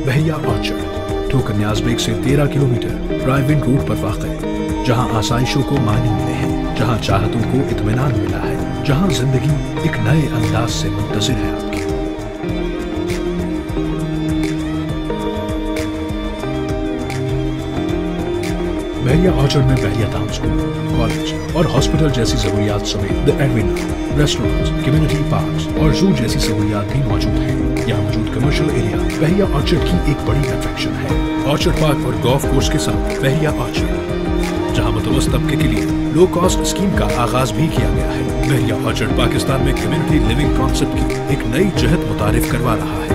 बहरिया orchard ठोकर न्याज़बेग से 13 kilometre drive इन road पर वाक़ है, जहां आसाइशों को मानी मिले हैं, जहां चाहतों को इत्मीनान मिला है, जहां जिंदगी एक नए अंदाज से मुंतज़िर है आपकी। बहरिया ऑर्चर्ड में बहरिया टाउन स्कूल, कॉलेज और हॉस्पिटल जैसी सहूलियात समेत the Edwina, restaurants, community parks और जू जैसी सहूलियात भी मौजूद हैं। यहाँ मौजूद कमर्शियल एरिया बहरिया ऑर्चर्ड की एक बड़ी अट्रैक्शन है। ऑर्चर्ड पार्क और गोल्फ कोर्स के साथ बहरिया ऑर्चर्ड, जहाँ मुतवस्सित तबके के लिए लो कॉस्ट स्कीम का आगाज भी किया गया है। बहरिया ऑर्चर्ड पाकिस्तान में कम्युनिटी लिविंग कॉन्सेप्ट की एक नई जहत मुतारिफ करवा रहा है।